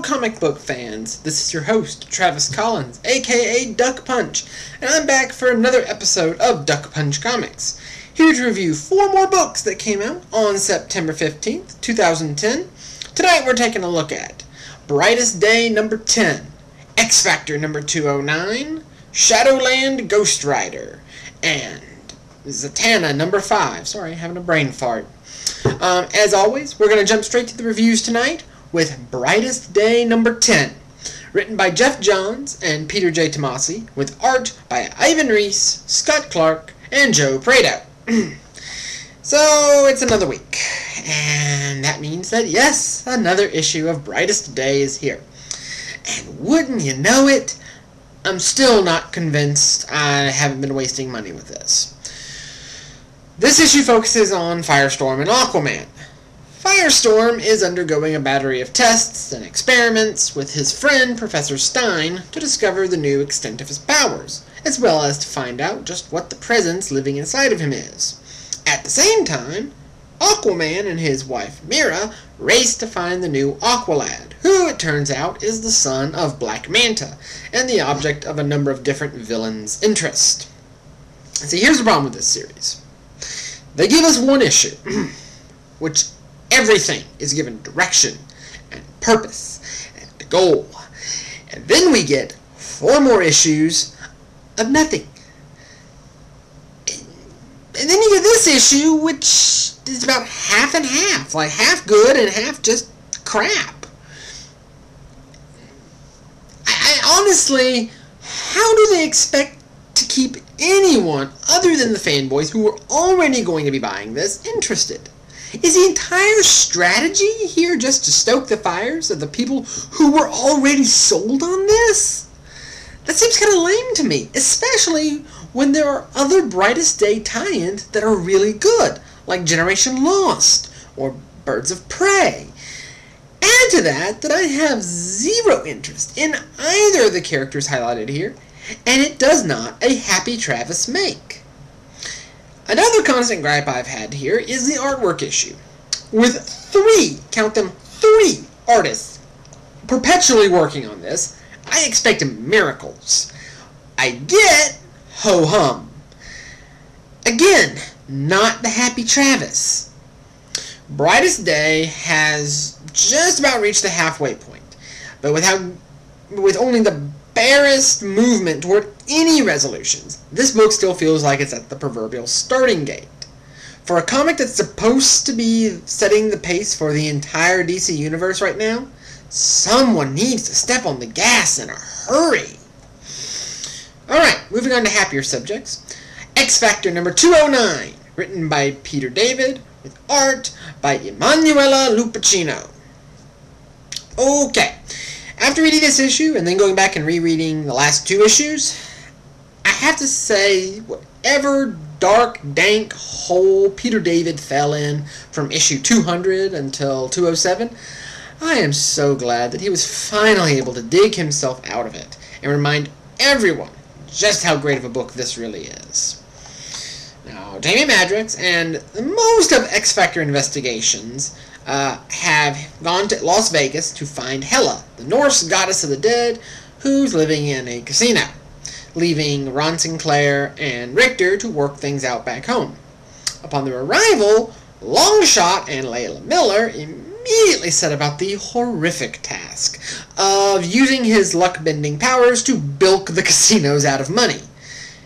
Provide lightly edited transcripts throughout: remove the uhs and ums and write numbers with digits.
Hello comic book fans, this is your host, Travis Collins, aka Duck Punch, and I'm back for another episode of Duck Punch Comics, here to review 4 more books that came out on September 15th, 2010. Tonight we're taking a look at Brightest Day number 10, X Factor number 209, Shadowland Ghost Rider, and Zatanna number 5. Sorry, having a brain fart. As always, we're going to jump straight to the reviews tonight with Brightest Day number 10, written by Jeff Johns and Peter J. Tomasi, with art by Ivan Reis, Scott Clark, and Joe Prado. So, it's another week, and that means that, yes, another issue of Brightest Day is here. And wouldn't you know it, I'm still not convinced I haven't been wasting money with this. This issue focuses on Firestorm and Aquaman. Firestorm is undergoing a battery of tests and experiments with his friend Professor Stein to discover the new extent of his powers, as well as to find out just what the presence living inside of him is. At the same time, Aquaman and his wife Mira race to find the new Aqualad, who it turns out is the son of Black Manta, and the object of a number of different villains' interest. See, here's the problem with this series. They give us one issue, which everything is given direction and purpose and goal. And then we get 4 more issues of nothing. And then you get this issue, which is about half and half. Like half good and half just crap. I honestly, how do they expect to keep anyone other than the fanboys who are already going to be buying this interested? Is the entire strategy here just to stoke the fires of the people who were already sold on this? That seems kind of lame to me, especially when there are other Brightest Day tie-ins that are really good, like Generation Lost or Birds of Prey. Add to that I have zero interest in either of the characters highlighted here, and it does not a happy Travis make. Another constant gripe I've had here is the artwork issue. With 3, count them, 3 artists perpetually working on this, I expect miracles. I get ho-hum. Again, not the happy Travis. Brightest Day has just about reached the halfway point, but with only the barest movement toward any resolutions, this book still feels like it's at the proverbial starting gate. For a comic that's supposed to be setting the pace for the entire DC universe right now, someone needs to step on the gas in a hurry. Alright, moving on to happier subjects. X Factor number 209, written by Peter David, with art by Emanuela Lupacchino. Okay. After reading this issue, and then going back and rereading the last 2 issues, I have to say, whatever dark, dank hole Peter David fell in from issue 200 until 207, I am so glad that he was finally able to dig himself out of it and remind everyone just how great of a book this really is. Now, Jamie Madrox and most of X Factor Investigations have gone to Las Vegas to find Hela, the Norse goddess of the dead, who's living in a casino, leaving Ron Sinclair and Richter to work things out back home. Upon their arrival, Longshot and Layla Miller immediately set about the horrific task of using his luck-bending powers to bilk the casinos out of money.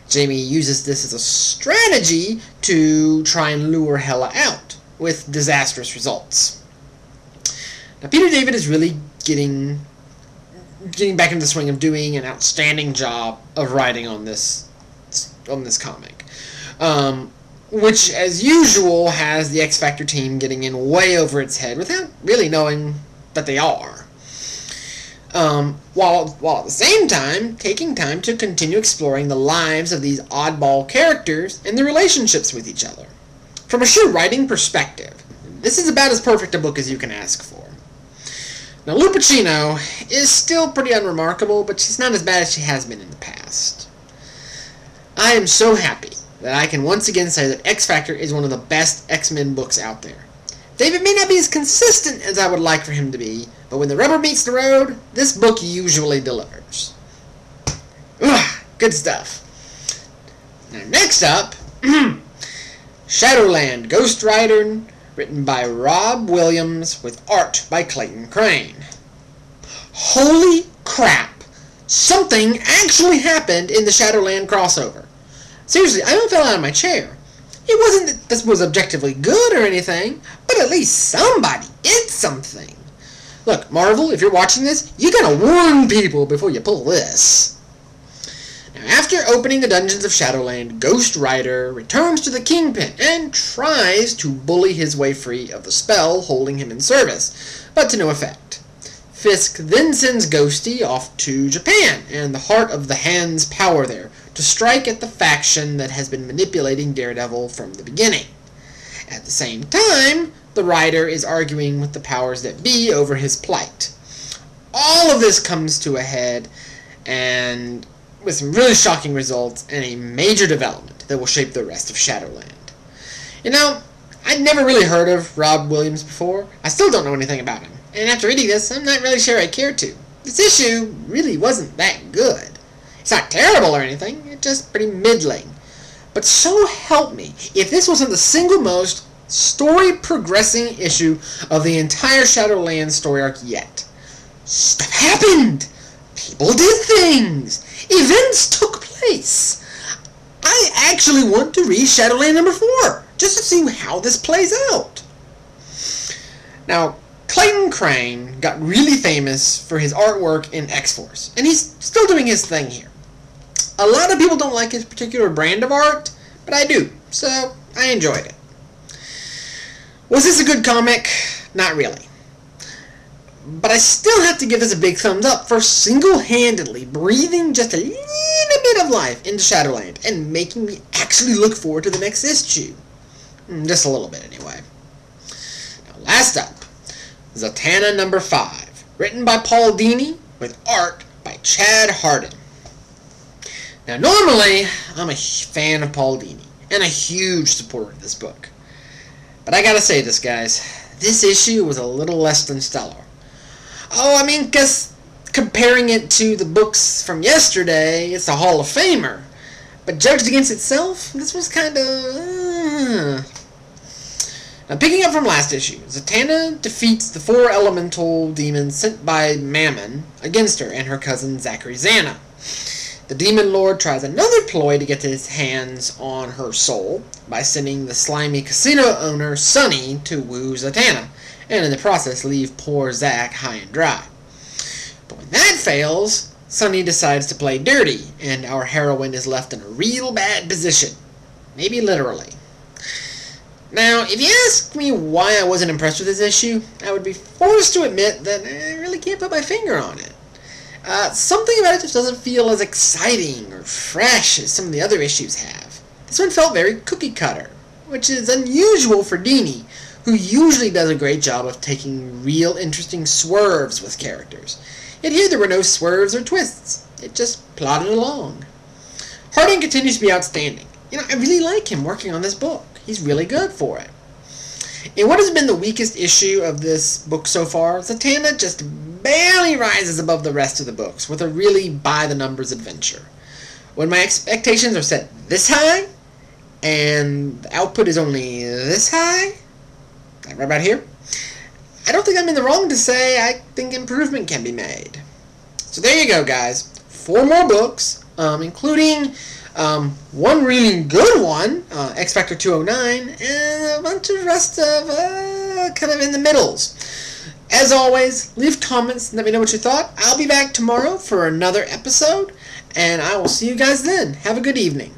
Jamie uses this as a strategy to try and lure Hela out, with disastrous results. Now, Peter David is really getting back into the swing of doing an outstanding job of writing on this comic, which, as usual, has the X Factor team getting in way over its head without really knowing that they are. While at the same time taking time to continue exploring the lives of these oddball characters and their relationships with each other. From a sheer writing perspective, this is about as perfect a book as you can ask for. Now, Lupacchino is still pretty unremarkable, but she's not as bad as she has been in the past. I am so happy that I can once again say that X Factor is one of the best X-Men books out there. David may not be as consistent as I would like for him to be, but but when the rubber meets the road, this book usually delivers. Ugh, good stuff. Now, next up, Shadowland, Ghost Rider, written by Rob Williams with art by Clayton Crane. Holy crap! Something actually happened in the Shadowland crossover. Seriously, I almost fell out of my chair. It wasn't that this was objectively good or anything, but at least somebody did something. Look, Marvel, if you're watching this, you gotta warn people before you pull this. Now, after opening the dungeons of Shadowland, Ghost Rider returns to the Kingpin and tries to bully his way free of the spell holding him in service, but to no effect. Fisk then sends Ghosty off to Japan and the heart of the Hand's power there to strike at the faction that has been manipulating Daredevil from the beginning. At the same time, the Rider is arguing with the powers that be over his plight. All of this comes to a head, and with some really shocking results and a major development that will shape the rest of Shadowland. You know, I'd never really heard of Rob Williams before. I still don't know anything about him, and after reading this, I'm not really sure I care to. This issue really wasn't that good. It's not terrible or anything, it's just pretty middling. But so help me, if this wasn't the single most story-progressing issue of the entire Shadowland story arc yet. Stuff happened! People did things! Events took place! I actually want to read Shadowland number 4, just to see how this plays out. Now, Clayton Crane got really famous for his artwork in X-Force, and he's still doing his thing here. A lot of people don't like his particular brand of art, but I do, so I enjoyed it. Was this a good comic? Not really. But I still have to give this a big thumbs up for single-handedly breathing just a little bit of life into Shadowland and making me actually look forward to the next issue. Just a little bit, anyway. Now, last up, Zatanna number 5, written by Paul Dini with art by Chad Hardin. Now, normally, I'm a fan of Paul Dini and a huge supporter of this book. But I gotta say this, guys, this issue was a little less than stellar. Oh, I mean, because comparing it to the books from yesterday, it's a Hall of Famer. But judged against itself, this was kind of... Now, picking up from last issue, Zatanna defeats the 4 elemental demons sent by Mammon against her and her cousin Zachary Zanna. The Demon Lord tries another ploy to get his hands on her soul by sending the slimy casino owner Sonny to woo Zatanna, and in the process leave poor Zach high and dry. But when that fails, Sonny decides to play dirty, and our heroine is left in a real bad position. Maybe literally. Now, if you ask me why I wasn't impressed with this issue, I would be forced to admit that I really can't put my finger on it. Something about it just doesn't feel as exciting or fresh as some of the other issues have. This one felt very cookie-cutter, which is unusual for Dini, who usually does a great job of taking real interesting swerves with characters. Yet here there were no swerves or twists. It just plodded along. Harding continues to be outstanding. You know, I really like him working on this book. He's really good for it. In what has been the weakest issue of this book so far, Zatanna just barely rises above the rest of the books with a really by-the-numbers adventure. When my expectations are set this high, and the output is only this high, like right about here, I don't think I'm in the wrong to say I think improvement can be made. So there you go, guys. 4 more books, including one really good one, X Factor 209, and a bunch of rest of kind of in the middles. As always, leave comments and let me know what you thought. I'll be back tomorrow for another episode, and I will see you guys then. Have a good evening.